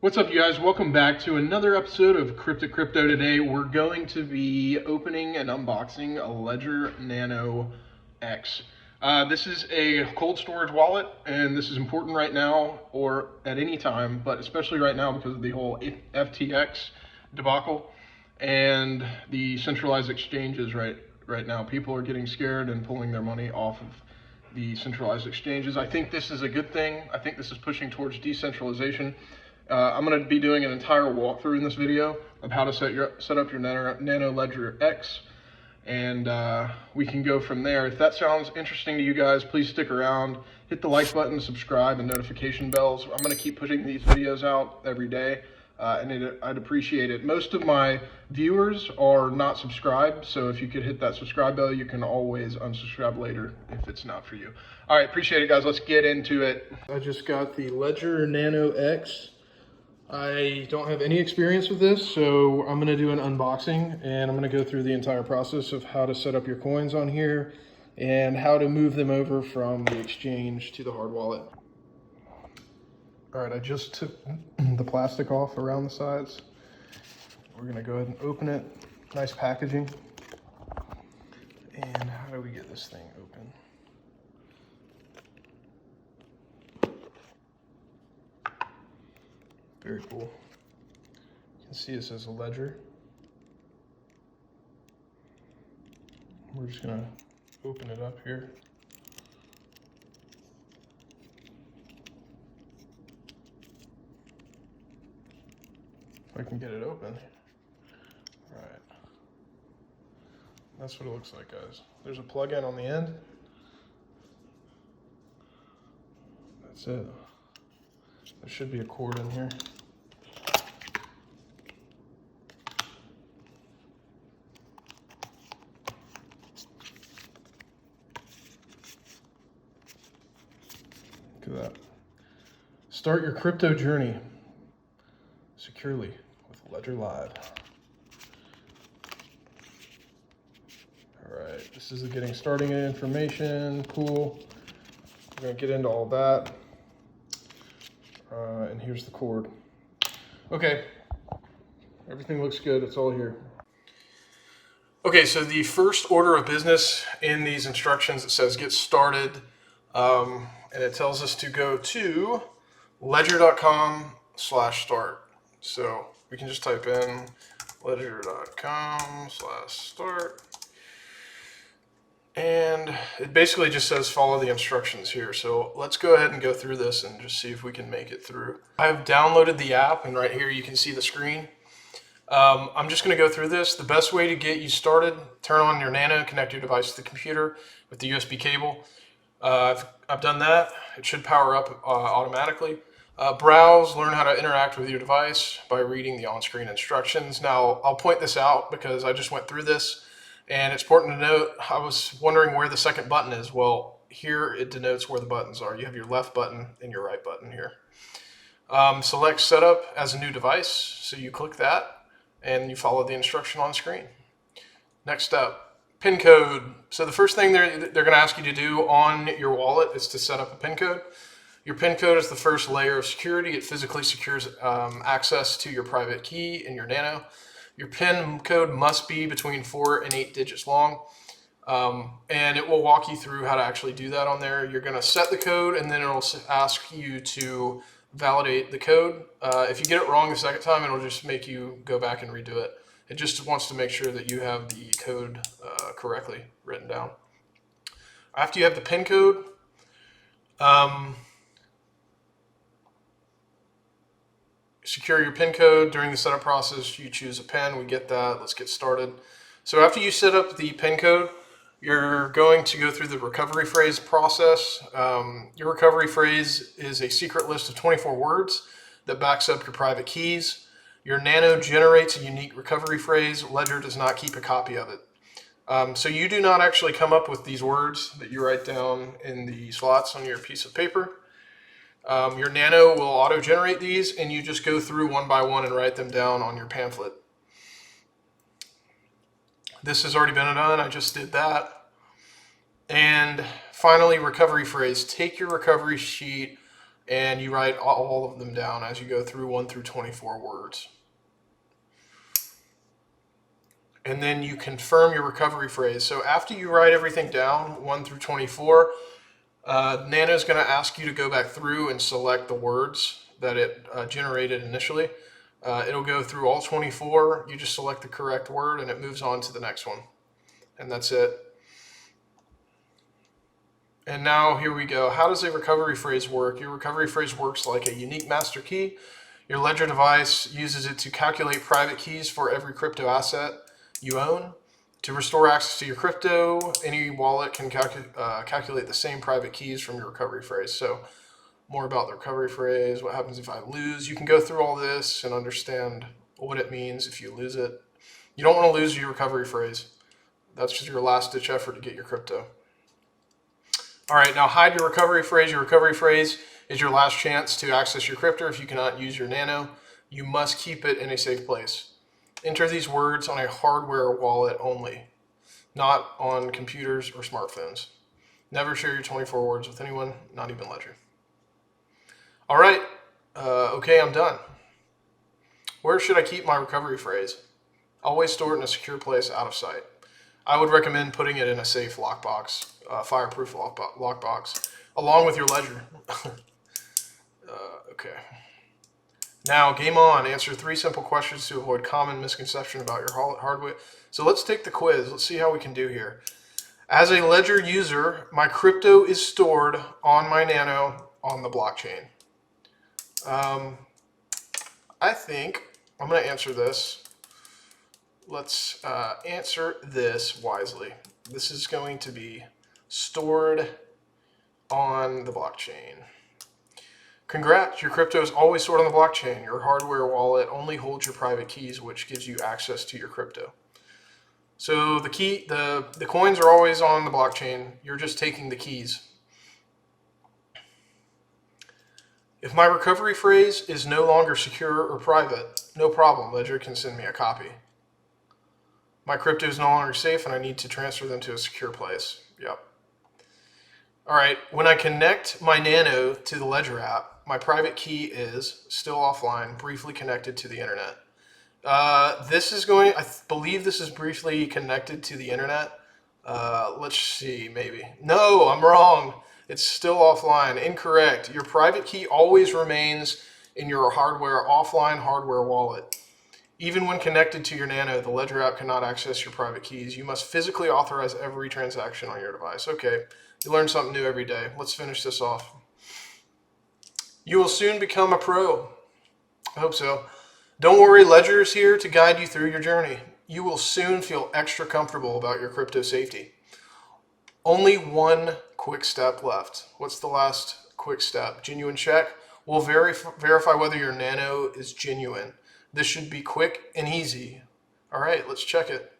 What's up, you guys? Welcome back to another episode of Cryptic Crypto. Today we're going to be opening and unboxing a Legder Nano X. This is a cold storage wallet, and this is important right now or at any time, but especially right now because of the whole FTX debacle and the centralized exchanges right now. People are getting scared and pulling their money off of the centralized exchanges. I think this is a good thing. I think this is pushing towards decentralization. I'm going to be doing an entire walkthrough in this video of how to set up your Nano Legder X, and we can go from there. If that sounds interesting to you guys, please stick around. Hit the like button, subscribe, and notification bells. I'm going to keep putting these videos out every day, and I'd appreciate it. Most of my viewers are not subscribed, so if you could hit that subscribe bell, you can always unsubscribe later if it's not for you. All right, appreciate it, guys. Let's get into it. I just got the Legder Nano X. I don't have any experience with this, so I'm going to do an unboxing, and I'm going to go through the entire process of how to set up your coins on here and how to move them over from the exchange to the hard wallet. All right, I just took the plastic off around the sides. We're going to go ahead and open it. Nice packaging. And how do we get this thing open? Very cool. You can see it says Legder. We're just gonna open it up here. If I can get it open. All right. That's what it looks like, guys. There's a plug-in on the end. That's it. There should be a cord in here. Look at that. Start your crypto journey securely with Legder Live. All right, this is the getting starting information. Cool. We're gonna get into all that. And here's the cord. Okay, everything looks good. It's all here. Okay, so the first order of business in these instructions, it says get started, and it tells us to go to ledger.com/start. So we can just type in ledger.com/start. And it basically just says follow the instructions here. So let's go ahead and go through this and just see if we can make it through. I've downloaded the app, and right here you can see the screen. I'm just going to go through this. The best way to get you started, turn on your Nano, connect your device to the computer with the USB cable. I've done that. It should power up automatically. Browse, learn how to interact with your device by reading the on-screen instructions. Now, I'll point this out because I just went through this. And it's important to note, I was wondering where the second button is. Well, here it denotes where the buttons are. You have your left button and your right button here. Select Setup as a new device. So you click that and you follow the instruction on screen. Next up, PIN code. So the first thing they're going to ask you to do on your wallet is to set up a PIN code. Your PIN code is the first layer of security. It physically secures access to your private key in your Nano. Your PIN code must be between 4 and 8 digits long, and it will walk you through how to actually do that on there. You're going to set the code, and then it'll ask you to validate the code. If you get it wrong the second time, it'll just make you go back and redo it. It just wants to make sure that you have the code correctly written down. After you have the PIN code, secure your PIN code. During the setup process, you choose a PIN. We get that. Let's get started. So after you set up the PIN code, you're going to go through the recovery phrase process. Your recovery phrase is a secret list of 24 words that backs up your private keys. Your Nano generates a unique recovery phrase. Legder does not keep a copy of it. So you do not actually come up with these words that you write down in the slots on your piece of paper. Your Nano will auto-generate these, and you just go through one by one and write them down on your pamphlet. This has already been done. I just did that. And finally, recovery phrase. Take your recovery sheet and you write all of them down as you go through 1 through 24 words. And then you confirm your recovery phrase. So after you write everything down, 1 through 24, Nano is going to ask you to go back through and select the words that it generated initially. It'll go through all 24. You just select the correct word and it moves on to the next one. And that's it. And now here we go. How does a recovery phrase work? Your recovery phrase works like a unique master key. Your Ledger device uses it to calculate private keys for every crypto asset you own. To restore access to your crypto, any wallet can calculate the same private keys from your recovery phrase. So more about the recovery phrase, what happens if I lose. You can go through all this and understand what it means if you lose it. You don't want to lose your recovery phrase. That's just your last ditch effort to get your crypto. All right, now hide your recovery phrase. Your recovery phrase is your last chance to access your crypto if you cannot use your Nano. You must keep it in a safe place. Enter these words on a hardware wallet only, not on computers or smartphones. Never share your 24 words with anyone, not even Ledger. All right, okay, I'm done. Where should I keep my recovery phrase? Always store it in a secure place out of sight. I would recommend putting it in a safe lockbox, fireproof lockbox, along with your Ledger. Okay. Now, game on. Answer 3 simple questions to avoid common misconception about your hardware. So let's take the quiz. Let's see how we can do here. As a Ledger user, my crypto is stored on my Nano on the blockchain. I think I'm going to answer this. Let's answer this wisely. This is going to be stored on the blockchain. Congrats, your crypto is always stored on the blockchain. Your hardware wallet only holds your private keys, which gives you access to your crypto. So the coins are always on the blockchain. You're just taking the keys. If my recovery phrase is no longer secure or private, no problem. Ledger can send me a copy. My crypto is no longer safe and I need to transfer them to a secure place. Yep. All right, when I connect my Nano to the Ledger app, my private key is still offline, briefly connected to the internet. I believe this is briefly connected to the internet. Let's see, maybe. No, I'm wrong. It's still offline. Incorrect. Your private key always remains in your offline hardware wallet. Even when connected to your Nano, the Ledger app cannot access your private keys. You must physically authorize every transaction on your device. Okay, you learn something new every day. Let's finish this off. You will soon become a pro. I hope so. Don't worry, Ledger is here to guide you through your journey. You will soon feel extra comfortable about your crypto safety. Only one quick step left. What's the last quick step? Genuine check. We'll verify whether your Nano is genuine. This should be quick and easy. All right, let's check it.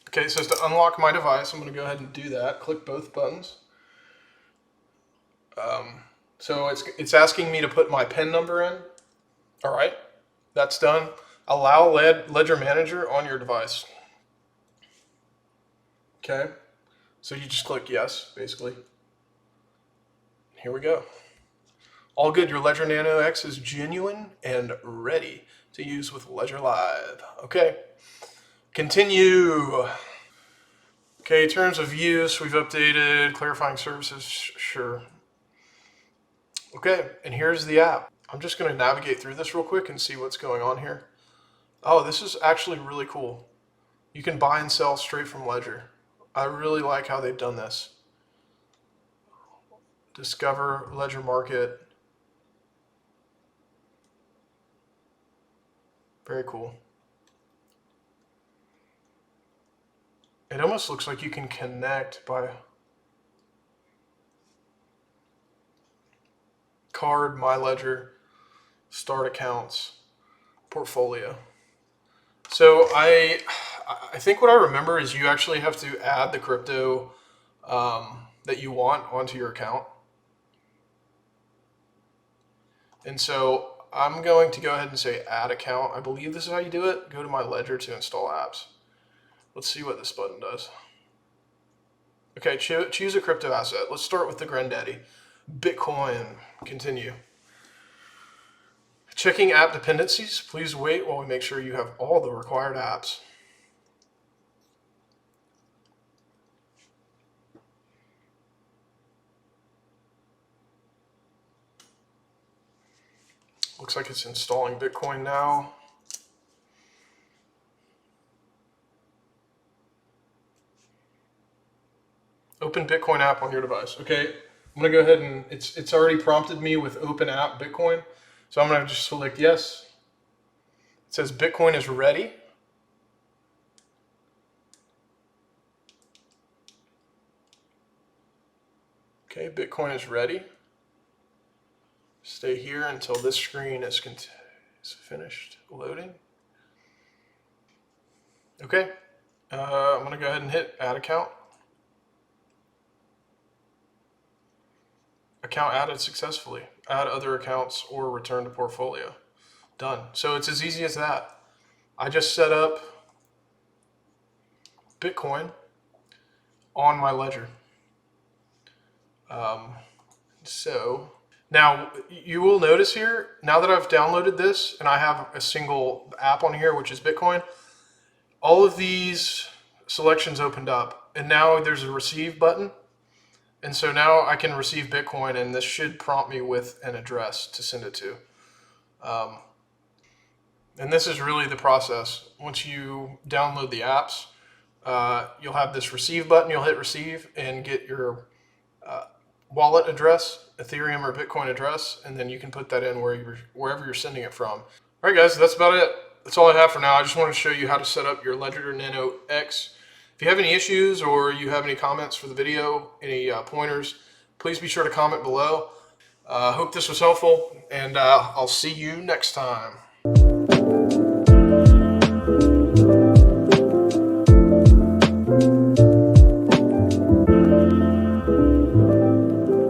Okay, it says to unlock my device. I'm going to go ahead and do that. Click both buttons. So it's asking me to put my PIN number in. All right, that's done. Allow Ledger Manager on your device. Okay, so you just click yes, basically. Here we go. All good. Your Ledger Nano X is genuine and ready to use with Ledger Live. Okay, continue. Okay, terms of use, we've updated, clarifying services, sure. Okay, and here's the app. I'm just going to navigate through this real quick and see what's going on here. Oh, this is actually really cool. You can buy and sell straight from Ledger. I really like how they've done this. Discover Ledger Market. Very cool. It almost looks like you can connect by card, My Ledger, start accounts, portfolio. So I think what I remember is you actually have to add the crypto that you want onto your account. And so I'm going to go ahead and say add account. I believe this is how you do it. Go to My Ledger to install apps. Let's see what this button does. Okay, choose a crypto asset. Let's start with the granddaddy. Bitcoin. Continue. Checking app dependencies. Please wait while we make sure you have all the required apps. Looks like it's installing Bitcoin now. Open Bitcoin app on your device. Okay, I'm gonna go ahead and it's already prompted me with open app Bitcoin. So I'm gonna just select yes. It says Bitcoin is ready. Okay, Bitcoin is ready. Stay here until this screen is finished loading. Okay, I'm gonna go ahead and hit add account. Account added successfully. Add other accounts or return to portfolio. Done. So it's as easy as that. I just set up Bitcoin on my ledger. So now you will notice here, now that I've downloaded this and I have a single app on here, which is Bitcoin, all of these selections opened up and now there's a receive button. And so now I can receive Bitcoin and this should prompt me with an address to send it to. And this is really the process. Once you download the apps, you'll have this receive button. You'll hit receive and get your wallet address, Ethereum or Bitcoin address, and then you can put that in wherever you're sending it from. All right, guys, that's about it. That's all I have for now. I just wanted to show you how to set up your Legder Nano X. If you have any issues or you have any comments for the video, any pointers, please be sure to comment below. Hope this was helpful, and I'll see you next time.